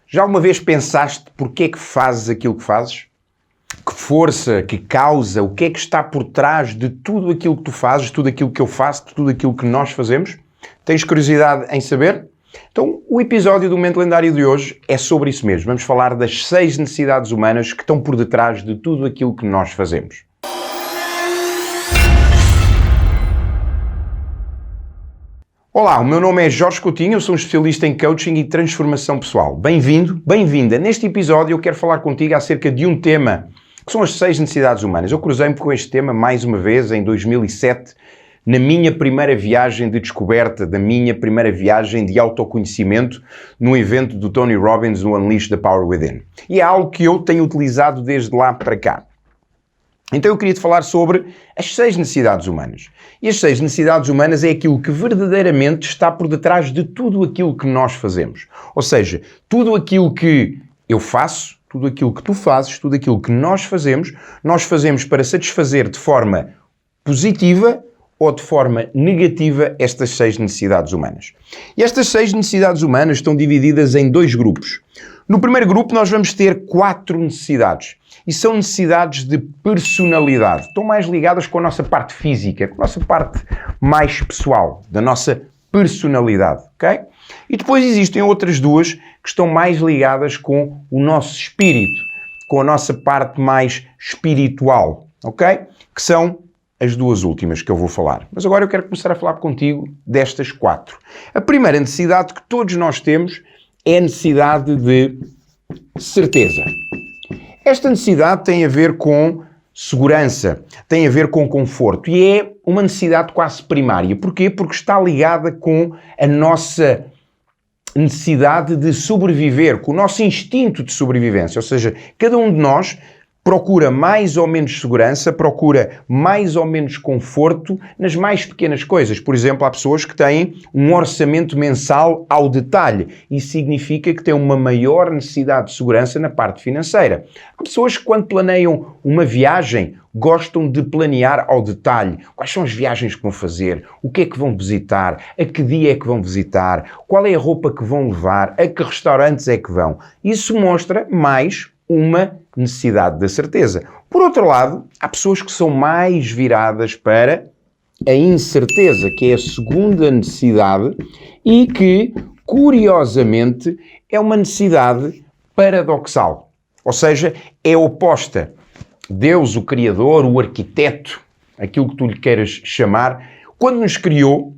Já alguma vez pensaste porque é que fazes aquilo que fazes? Que força, que causa, o que é que está por trás de tudo aquilo que tu fazes, tudo aquilo que eu faço, tudo aquilo que nós fazemos? Tens curiosidade em saber? Então, o episódio do Momento Lendário de hoje é sobre isso mesmo. Vamos falar das 6 necessidades humanas que estão por detrás de tudo aquilo que nós fazemos. Olá, o meu nome é Jorge Coutinho, eu sou um especialista em coaching e transformação pessoal. Bem-vindo, bem-vinda. Neste episódio eu quero falar contigo acerca de um tema que são as 6 necessidades humanas. Eu cruzei-me com este tema mais uma vez em 2007, na minha primeira viagem de descoberta, da minha primeira viagem de autoconhecimento, num evento do Tony Robbins no Unleash the Power Within. E é algo que eu tenho utilizado desde lá para cá. Então eu queria te falar sobre as 6 necessidades humanas. E as 6 necessidades humanas é aquilo que verdadeiramente está por detrás de tudo aquilo que nós fazemos. Ou seja, tudo aquilo que eu faço, tudo aquilo que tu fazes, tudo aquilo que nós fazemos para satisfazer de forma positiva ou de forma negativa estas 6 necessidades humanas. E estas 6 necessidades humanas estão divididas em 2 grupos. No primeiro grupo nós vamos ter 4 necessidades. E são necessidades de personalidade. Estão mais ligadas com a nossa parte física, com a nossa parte mais pessoal, da nossa personalidade, ok? E depois existem outras 2 que estão mais ligadas com o nosso espírito, com a nossa parte mais espiritual, ok? Que são as 2 últimas que eu vou falar. Mas agora eu quero começar a falar contigo destas 4. A primeira necessidade que todos nós temos é a necessidade de certeza. Esta necessidade tem a ver com segurança, tem a ver com conforto e é uma necessidade quase primária. Porquê? Porque está ligada com a nossa necessidade de sobreviver, com o nosso instinto de sobrevivência. Ou seja, cada um de nós procura mais ou menos segurança, procura mais ou menos conforto nas mais pequenas coisas. Por exemplo, há pessoas que têm um orçamento mensal ao detalhe. Isso significa que têm uma maior necessidade de segurança na parte financeira. Há pessoas que, quando planeiam uma viagem, gostam de planear ao detalhe. Quais são as viagens que vão fazer? O que é que vão visitar? A que dia é que vão visitar? Qual é a roupa que vão levar? A que restaurantes é que vão? Isso mostra mais uma necessidade da certeza. Por outro lado, há pessoas que são mais viradas para a incerteza, que é a segunda necessidade e que, curiosamente, é uma necessidade paradoxal. Ou seja, é oposta. Deus, o Criador, o Arquiteto, aquilo que tu lhe queiras chamar, quando nos criou,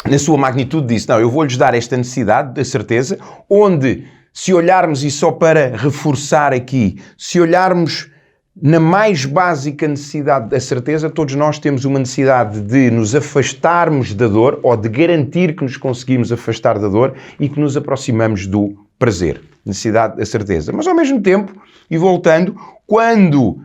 na sua magnitude disse, não, eu vou-lhes dar esta necessidade da certeza, onde se olharmos, e só para reforçar aqui, se olharmos na mais básica necessidade da certeza, todos nós temos uma necessidade de nos afastarmos da dor ou de garantir que nos conseguimos afastar da dor e que nos aproximamos do prazer. Necessidade da certeza. Mas ao mesmo tempo, e voltando, quando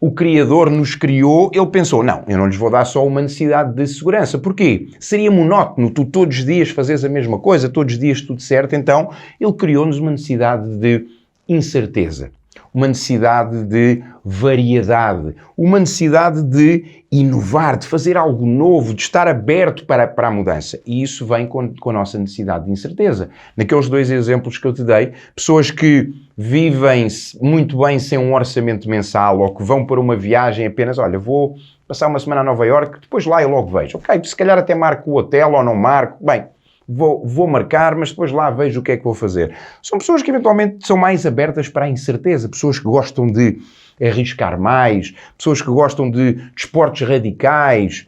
o Criador nos criou, ele pensou, não, eu não lhes vou dar só uma necessidade de segurança. Porquê? Seria monótono, tu todos os dias fazes a mesma coisa, todos os dias tudo certo. Então, ele criou-nos uma necessidade de incerteza, uma necessidade de variedade, uma necessidade de inovar, de fazer algo novo, de estar aberto para a mudança. E isso vem com a nossa necessidade de incerteza. Naqueles 2 exemplos que eu te dei, pessoas que vivem muito bem sem um orçamento mensal ou que vão para uma viagem apenas, olha, vou passar uma semana a Nova Iorque, depois lá eu logo vejo. Ok, se calhar até marco o hotel ou não marco. Bem, vou marcar, mas depois lá vejo o que é que vou fazer. São pessoas que eventualmente são mais abertas para a incerteza, pessoas que gostam de arriscar mais, pessoas que gostam de desportos radicais,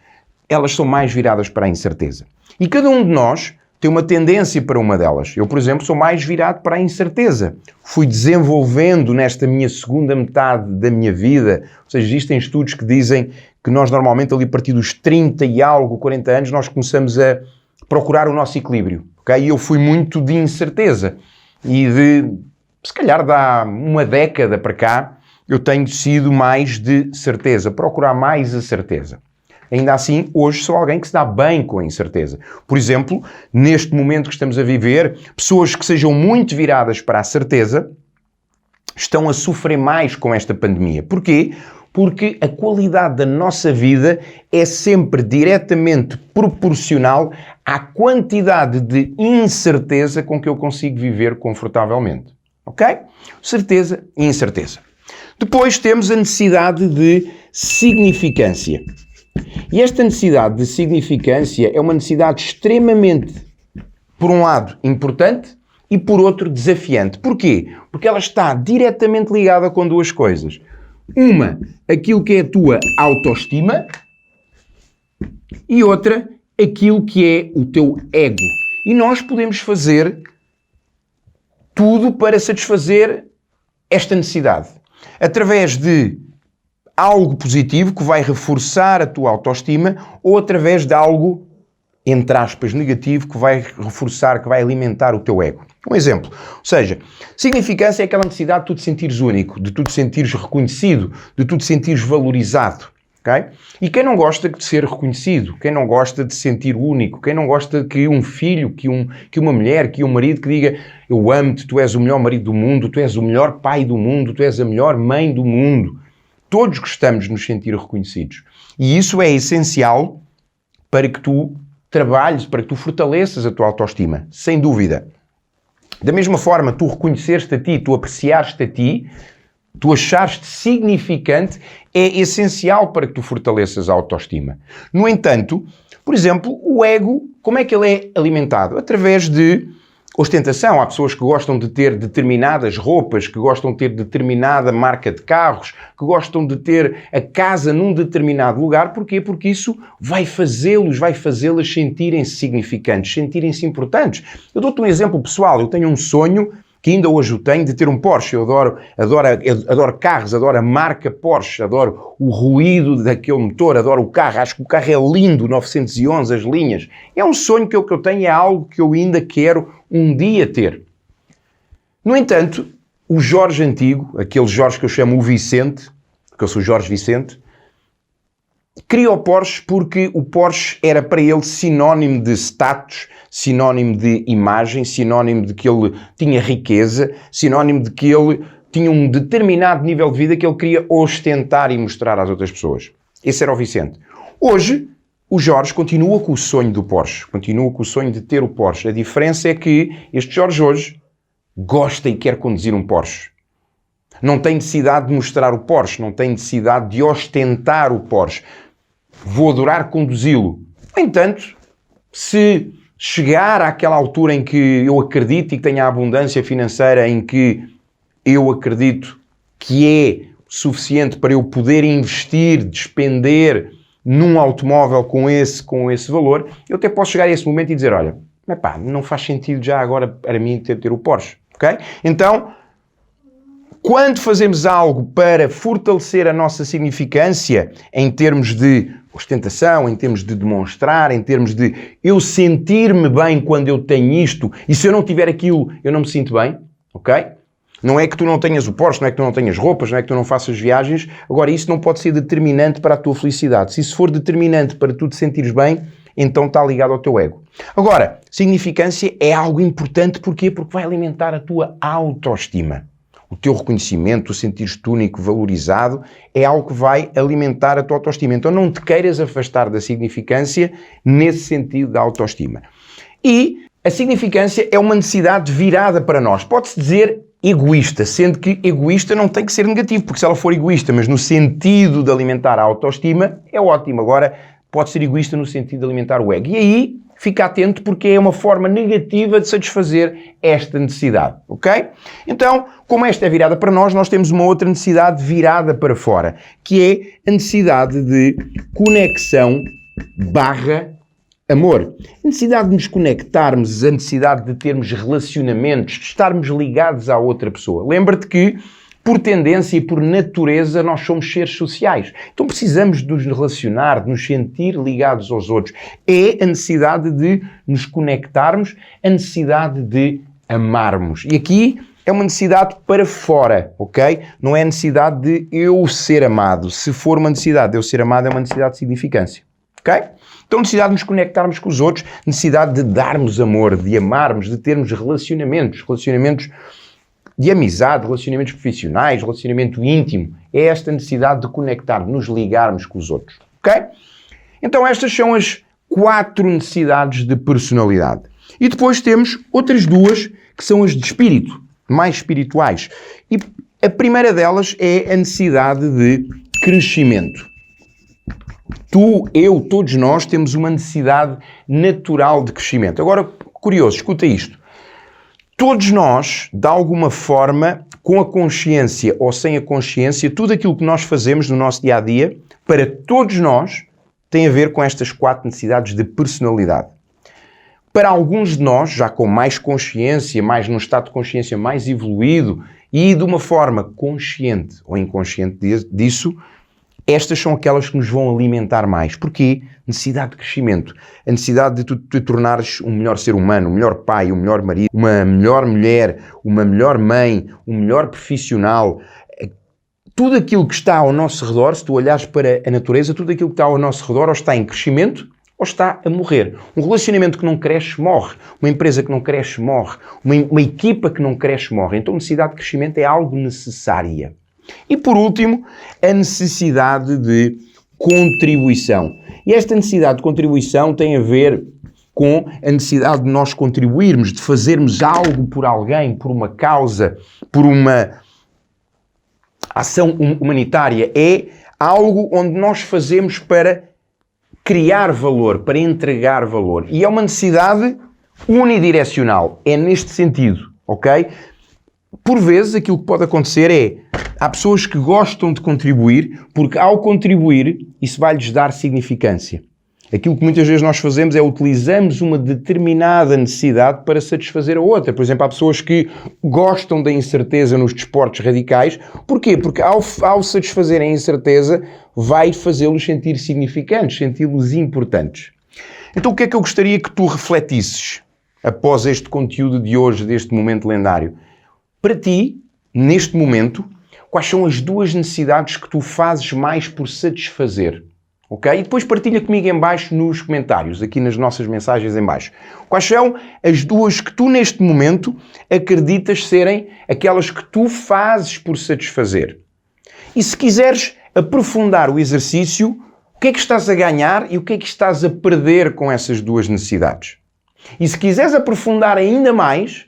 elas são mais viradas para a incerteza. E cada um de nós tem uma tendência para uma delas. Eu, por exemplo, sou mais virado para a incerteza. Fui desenvolvendo nesta minha segunda metade da minha vida, ou seja, existem estudos que dizem que nós normalmente ali a partir dos 30 e algo, 40 anos, nós começamos a procurar o nosso equilíbrio, ok? E eu fui muito de incerteza e se calhar dá uma década para cá, eu tenho sido mais de certeza, procurar mais a certeza. Ainda assim, hoje sou alguém que se dá bem com a incerteza. Por exemplo, neste momento que estamos a viver, pessoas que sejam muito viradas para a certeza estão a sofrer mais com esta pandemia. Porquê? Porque a qualidade da nossa vida é sempre diretamente proporcional à quantidade de incerteza com que eu consigo viver confortavelmente. Ok? Certeza e incerteza. Depois temos a necessidade de significância. E esta necessidade de significância é uma necessidade extremamente, por um lado, importante e por outro, desafiante. Porquê? Porque ela está diretamente ligada com duas coisas. Uma, aquilo que é a tua autoestima e outra, aquilo que é o teu ego. E nós podemos fazer tudo para satisfazer esta necessidade. Através de algo positivo que vai reforçar a tua autoestima ou através de algo, entre aspas, negativo que vai reforçar, que vai alimentar o teu ego. Um exemplo. Ou seja, significância é aquela necessidade de tu te sentires único, de tu te sentires reconhecido, de tu te sentires valorizado. Okay? E quem não gosta de ser reconhecido, quem não gosta de se sentir único, quem não gosta que um filho, que uma mulher, que um marido que diga eu amo-te, tu és o melhor marido do mundo, tu és o melhor pai do mundo, tu és a melhor mãe do mundo. Todos gostamos de nos sentir reconhecidos. E isso é essencial para que tu trabalhes, para que tu fortaleças a tua autoestima, sem dúvida. Da mesma forma, tu reconheceres-te a ti, tu apreciares-te a ti, tu achares-te significante, é essencial para que tu fortaleças a autoestima. No entanto, por exemplo, o ego, como é que ele é alimentado? Através de ostentação. Há pessoas que gostam de ter determinadas roupas, que gostam de ter determinada marca de carros, que gostam de ter a casa num determinado lugar. Porquê? Porque isso vai fazê-las sentirem-se significantes, sentirem-se importantes. Eu dou-te um exemplo pessoal. Eu tenho um sonho, que ainda hoje o tenho, de ter um Porsche. Eu adoro carros, adoro a marca Porsche, adoro o ruído daquele motor, adoro o carro. Acho que o carro é lindo, 911, as linhas. É um sonho que eu tenho, é algo que eu ainda quero um dia ter. No entanto, o Jorge antigo, aquele Jorge que eu chamo o Vicente, que eu sou Jorge Vicente, queria o Porsche porque o Porsche era para ele sinónimo de status, sinónimo de imagem, sinónimo de que ele tinha riqueza, sinónimo de que ele tinha um determinado nível de vida que ele queria ostentar e mostrar às outras pessoas. Esse era o Vicente. Hoje, o Jorge continua com o sonho do Porsche, continua com o sonho de ter o Porsche. A diferença é que este Jorge hoje gosta e quer conduzir um Porsche. Não tem necessidade de mostrar o Porsche, não tem necessidade de ostentar o Porsche. Vou adorar conduzi-lo. No entanto, se chegar àquela altura em que eu acredito e que tenha a abundância financeira em que eu acredito que é suficiente para eu poder investir, despender num automóvel com esse valor, eu até posso chegar a esse momento e dizer, olha, não faz sentido já agora para mim ter o Porsche, ok? Então, quando fazemos algo para fortalecer a nossa significância em termos de ostentação, em termos de demonstrar, em termos de eu sentir-me bem quando eu tenho isto e se eu não tiver aquilo eu não me sinto bem, ok? Não é que tu não tenhas o Porsche, não é que tu não tenhas roupas, não é que tu não faças viagens. Agora, isso não pode ser determinante para a tua felicidade. Se isso for determinante para tu te sentires bem, então está ligado ao teu ego. Agora, significância é algo importante. Porquê? Porque vai alimentar a tua autoestima. O teu reconhecimento, o sentir-te único, valorizado, é algo que vai alimentar a tua autoestima. Então não te queiras afastar da significância nesse sentido da autoestima. E a significância é uma necessidade virada para nós. Pode-se dizer egoísta, sendo que egoísta não tem que ser negativo, porque se ela for egoísta, mas no sentido de alimentar a autoestima, é ótimo. Agora, pode ser egoísta no sentido de alimentar o ego. E aí, fica atento porque é uma forma negativa de satisfazer esta necessidade, ok? Então, como esta é virada para nós temos uma outra necessidade virada para fora, que é a necessidade de conexão / amor. A necessidade de nos conectarmos, a necessidade de termos relacionamentos, de estarmos ligados à outra pessoa. Lembra-te que, por tendência e por natureza, nós somos seres sociais. Então precisamos de nos relacionar, de nos sentir ligados aos outros. É a necessidade de nos conectarmos, a necessidade de amarmos. E aqui é uma necessidade para fora, ok? Não é a necessidade de eu ser amado. Se for uma necessidade de eu ser amado, é uma necessidade de significância, ok? Então, necessidade de nos conectarmos com os outros, necessidade de darmos amor, de amarmos, de termos relacionamentos de amizade, relacionamentos profissionais, relacionamento íntimo. É esta necessidade de conectar, de nos ligarmos com os outros. Ok? Então estas são as 4 necessidades de personalidade. E depois temos outras 2 que são as de espírito, mais espirituais. E a primeira delas é a necessidade de crescimento. Tu, eu, todos nós temos uma necessidade natural de crescimento. Agora, curioso, escuta isto. Todos nós, de alguma forma, com a consciência ou sem a consciência, tudo aquilo que nós fazemos no nosso dia-a-dia, para todos nós, tem a ver com estas 4 necessidades de personalidade. Para alguns de nós, já com mais consciência, mais num estado de consciência mais evoluído e de uma forma consciente ou inconsciente disso, estas são aquelas que nos vão alimentar mais. Porquê? Necessidade de crescimento. A necessidade de tu te tornares um melhor ser humano, um melhor pai, um melhor marido, uma melhor mulher, uma melhor mãe, um melhor profissional. Tudo aquilo que está ao nosso redor, se tu olhares para a natureza, tudo aquilo que está ao nosso redor ou está em crescimento ou está a morrer. Um relacionamento que não cresce, morre. Uma empresa que não cresce, morre. Uma equipa que não cresce, morre. Então a necessidade de crescimento é algo necessária. E por último, a necessidade de contribuição. E esta necessidade de contribuição tem a ver com a necessidade de nós contribuirmos, de fazermos algo por alguém, por uma causa, por uma ação humanitária. É algo onde nós fazemos para criar valor, para entregar valor. E é uma necessidade unidirecional. É neste sentido, ok? Por vezes, aquilo que pode acontecer é, há pessoas que gostam de contribuir, porque ao contribuir, isso vai-lhes dar significância. Aquilo que muitas vezes nós fazemos é utilizamos uma determinada necessidade para satisfazer a outra. Por exemplo, há pessoas que gostam da incerteza nos desportos radicais. Porquê? Porque ao satisfazerem a incerteza, vai fazê-los sentir significantes, senti-los importantes. Então o que é que eu gostaria que tu refletisses após este conteúdo de hoje, deste momento lendário? Para ti, neste momento, quais são as 2 necessidades que tu fazes mais por satisfazer? Ok? E depois partilha comigo em baixo nos comentários, aqui nas nossas mensagens em baixo. Quais são as 2 que tu neste momento acreditas serem aquelas que tu fazes por satisfazer? E se quiseres aprofundar o exercício, o que é que estás a ganhar e o que é que estás a perder com essas 2 necessidades? E se quiseres aprofundar ainda mais,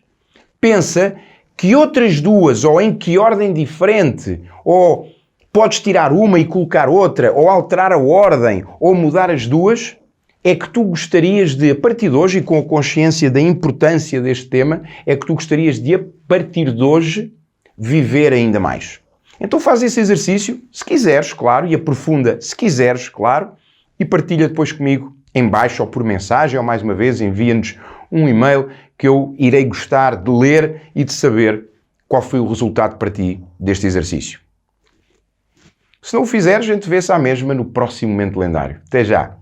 pensa que outras 2, ou em que ordem diferente, ou podes tirar uma e colocar outra, ou alterar a ordem, ou mudar as 2, é que tu gostarias de, a partir de hoje, e com a consciência da importância deste tema, é que tu gostarias de, a partir de hoje, viver ainda mais. Então faz esse exercício, se quiseres, claro, e aprofunda, se quiseres, claro, e partilha depois comigo em baixo, ou por mensagem, ou mais uma vez, envia-nos um e-mail que eu irei gostar de ler e de saber qual foi o resultado para ti deste exercício. Se não o fizeres, a gente vê-se à mesma no próximo momento lendário. Até já!